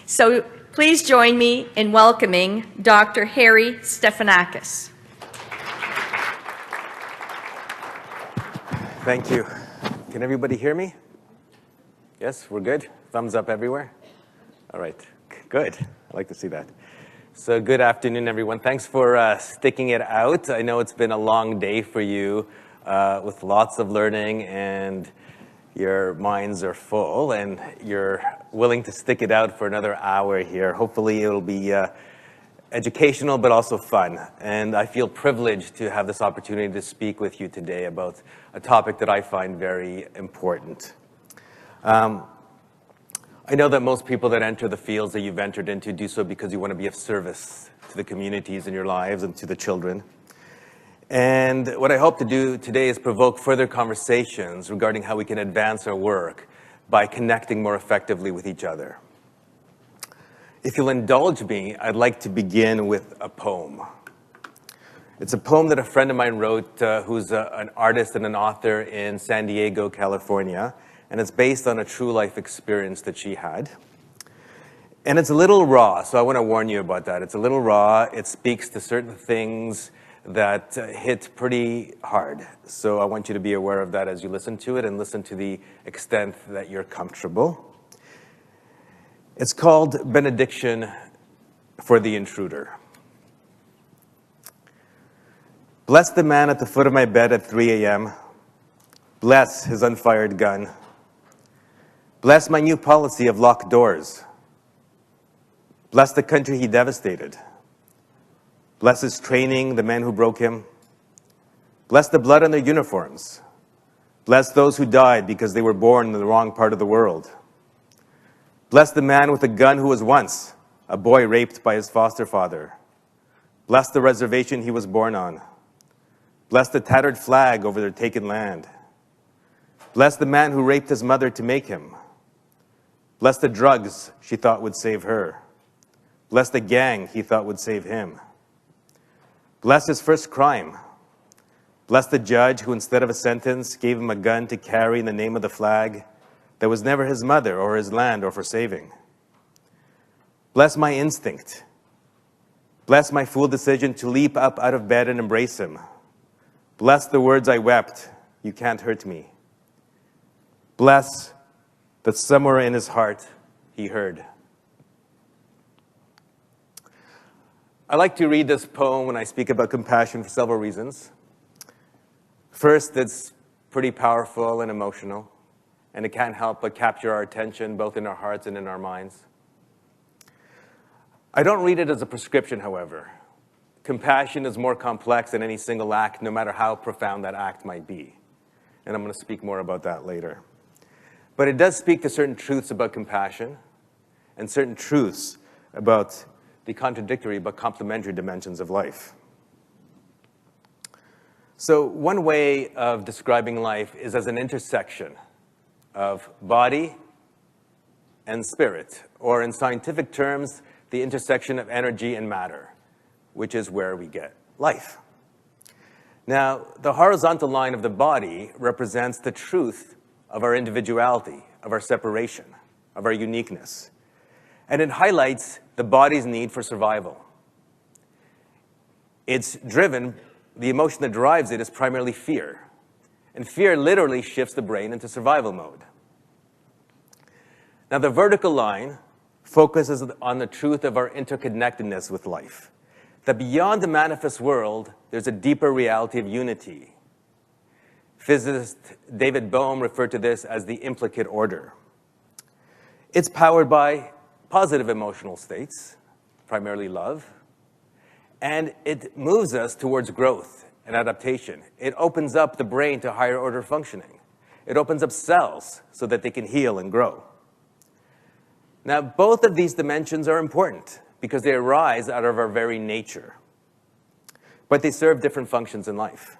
So please join me in welcoming Dr. Harry Stefanakis. Thank you. Can everybody hear me? Yes, we're good? Thumbs up everywhere? All right, good. I like to see that. So good afternoon, everyone. Thanks for sticking it out. I know it's been a long day for you with lots of learning, and your minds are full, and you're willing to stick it out for another hour here. Hopefully it'll be educational, but also fun. And I feel privileged to have this opportunity to speak with you today about a topic that I find very important. I know that most people that enter the fields that you've entered into do so because you want to be of service to the communities in your lives and to the children. And what I hope to do today is provoke further conversations regarding how we can advance our work by connecting more effectively with each other. If you'll indulge me, I'd like to begin with a poem. It's a poem that a friend of mine wrote who's an artist and an author in San Diego, California, and it's based on a true life experience that she had. And it's a little raw, so I want to warn you about that. It's a little raw. It speaks to certain things that hit pretty hard. So I want you to be aware of that as you listen to it, and listen to the extent that you're comfortable. It's called Benediction for the Intruder. Bless the man at the foot of my bed at 3 a.m. Bless his unfired gun. Bless my new policy of locked doors. Bless the country he devastated. Bless his training, the men who broke him. Bless the blood on their uniforms. Bless those who died because they were born in the wrong part of the world. Bless the man with a gun who was once a boy raped by his foster father. Bless the reservation he was born on. Bless the tattered flag over their taken land. Bless the man who raped his mother to make him. Bless the drugs she thought would save her. Bless the gang he thought would save him. Bless his first crime. Bless the judge who, instead of a sentence, gave him a gun to carry in the name of the flag that was never his mother or his land or for saving. Bless my instinct. Bless my fool decision to leap up out of bed and embrace him. Bless the words I wept, you can't hurt me. Bless that somewhere in his heart he heard. I like to read this poem when I speak about compassion for several reasons. First, it's pretty powerful and emotional, and it can't help but capture our attention both in our hearts and in our minds. I don't read it as a prescription, however. Compassion is more complex than any single act, no matter how profound that act might be. And I'm going to speak more about that later. But it does speak to certain truths about compassion and certain truths about the contradictory but complementary dimensions of life. So one way of describing life is as an intersection of body and spirit, or in scientific terms, the intersection of energy and matter, which is where we get life. Now, the horizontal line of the body represents the truth of our individuality, of our separation, of our uniqueness. And it highlights the body's need for survival. It's driven, the emotion that drives it is primarily fear. And fear literally shifts the brain into survival mode. Now, the vertical line focuses on the truth of our interconnectedness with life. That beyond the manifest world, there's a deeper reality of unity. Physicist David Bohm referred to this as the implicate order. It's powered by positive emotional states, primarily love, and it moves us towards growth and adaptation. It opens up the brain to higher order functioning. It opens up cells so that they can heal and grow. Now, both of these dimensions are important because they arise out of our very nature, but they serve different functions in life.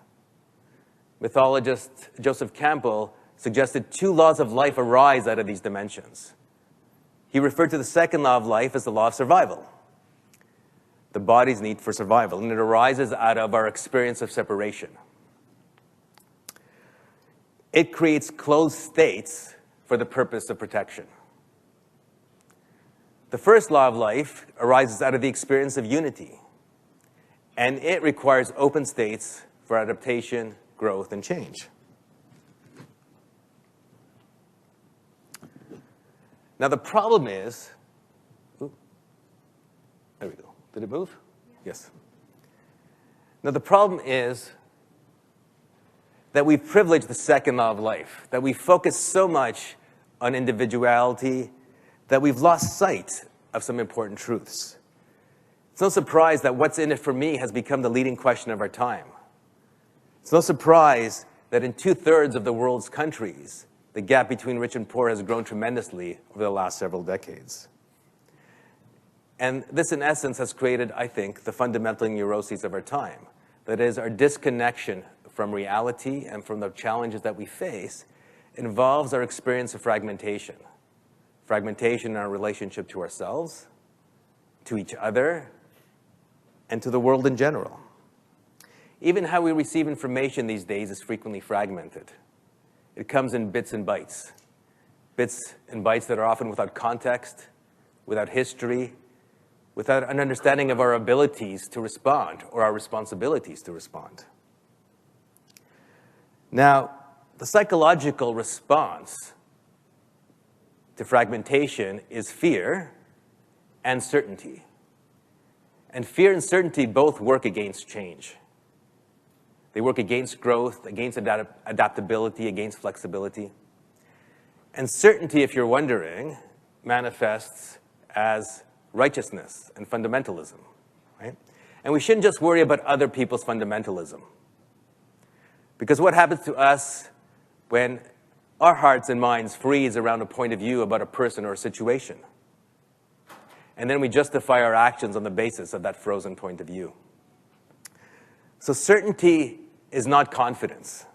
Mythologist Joseph Campbell suggested 2 laws of life arise out of these dimensions. He referred to the second law of life as the law of survival, the body's need for survival, and it arises out of our experience of separation. It creates closed states for the purpose of protection. The first law of life arises out of the experience of unity, and it requires open states for adaptation, growth, and change. Now the problem is, there we go. Did it move? Yes. Now the problem is that we privilege the second law of life, that we focus so much on individuality that we've lost sight of some important truths. It's no surprise that what's in it for me has become the leading question of our time. It's no surprise that in 2/3 of the world's countries, the gap between rich and poor has grown tremendously over the last several decades. And this, in essence, has created, I think, the fundamental neuroses of our time. That is, our disconnection from reality and from the challenges that we face involves our experience of fragmentation. Fragmentation in our relationship to ourselves, to each other, and to the world in general. Even how we receive information these days is frequently fragmented. It comes in bits and bytes that are often without context, without history, without an understanding of our abilities to respond or our responsibilities to respond. Now, the psychological response to fragmentation is fear and certainty. And fear and certainty both work against change. They work against growth, against adaptability, against flexibility. And certainty, if you're wondering, manifests as righteousness and fundamentalism, right? And we shouldn't just worry about other people's fundamentalism. Because what happens to us when our hearts and minds freeze around a point of view about a person or a situation? And then we justify our actions on the basis of that frozen point of view. So certainty is not confidence.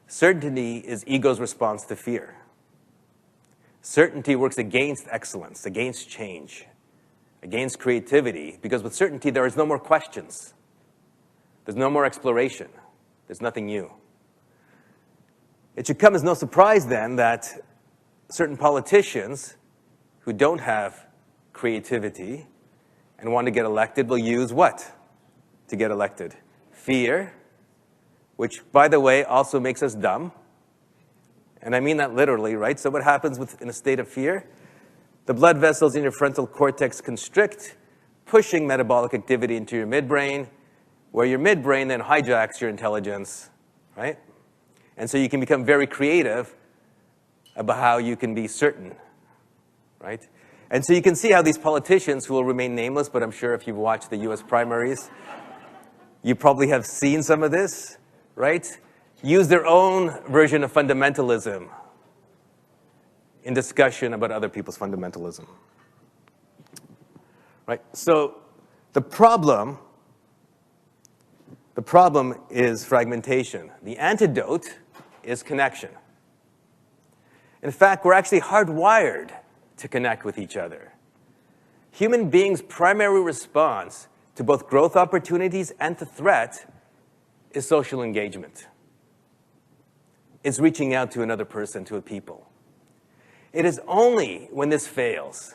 Certainty is ego's response to fear. Certainty works against excellence, against change, against creativity, because with certainty there is no more questions. There's no more exploration. There's nothing new. It should come as no surprise then that certain politicians who don't have creativity and want to get elected will use what to get elected? Fear, which, by the way, also makes us dumb. And I mean that literally, right? So what happens in a state of fear? The blood vessels in your frontal cortex constrict, pushing metabolic activity into your midbrain, where your midbrain then hijacks your intelligence, right? And so you can become very creative about how you can be certain, right? And so you can see how these politicians, who will remain nameless, but I'm sure if you've watched the US primaries, you probably have seen some of this, right? Use their own version of fundamentalism in discussion about other people's fundamentalism. Right? So the problem is fragmentation. The antidote is connection. In fact, we're actually hardwired to connect with each other. Human beings' primary response to both growth opportunities and to threat is social engagement. It's reaching out to another person, to a people. It is only when this fails,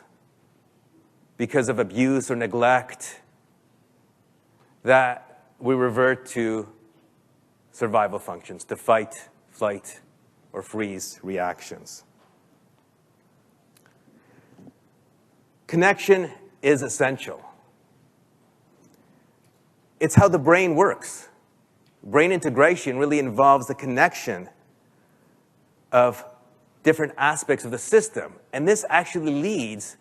because of abuse or neglect, that we revert to survival functions, to fight, flight, or freeze reactions. Connection is essential. It's how the brain works. Brain integration really involves the connection of different aspects of the system. And this actually leads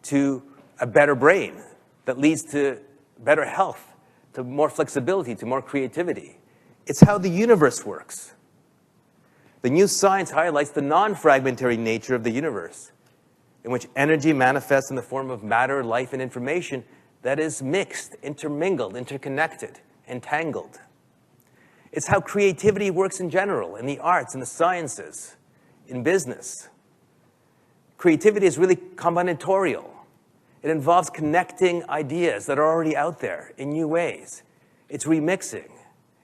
to a better brain that leads to better health, to more flexibility, to more creativity. It's how the universe works. The new science highlights the non-fragmentary nature of the universe, in which energy manifests in the form of matter, life, and information that is mixed, intermingled, interconnected, entangled. It's how creativity works in general, in the arts, in the sciences, in business. Creativity is really combinatorial. It involves connecting ideas that are already out there in new ways. It's remixing.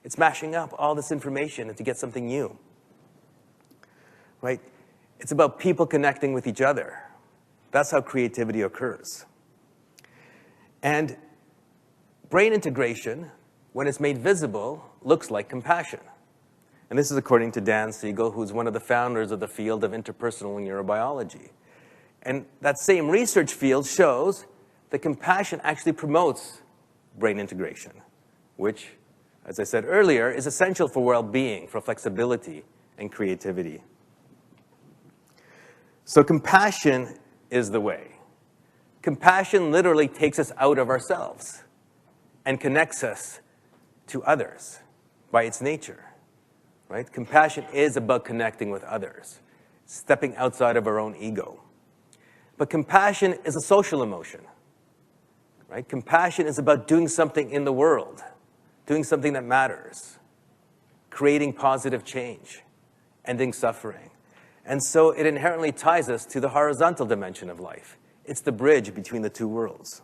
It's mashing up all this information to get something new. Right? It's about people connecting with each other. That's how creativity occurs. And brain integration, when it's made visible, looks like compassion. And this is according to Dan Siegel, who's one of the founders of the field of interpersonal neurobiology. And that same research field shows that compassion actually promotes brain integration, which, as I said earlier, is essential for well-being, for flexibility and creativity. So compassion is the way. Compassion literally takes us out of ourselves and connects us to others by its nature. Right? Compassion is about connecting with others, stepping outside of our own ego. But compassion is a social emotion. Right? Compassion is about doing something in the world, doing something that matters, creating positive change, ending suffering. And so it inherently ties us to the horizontal dimension of life. It's the bridge between the two worlds.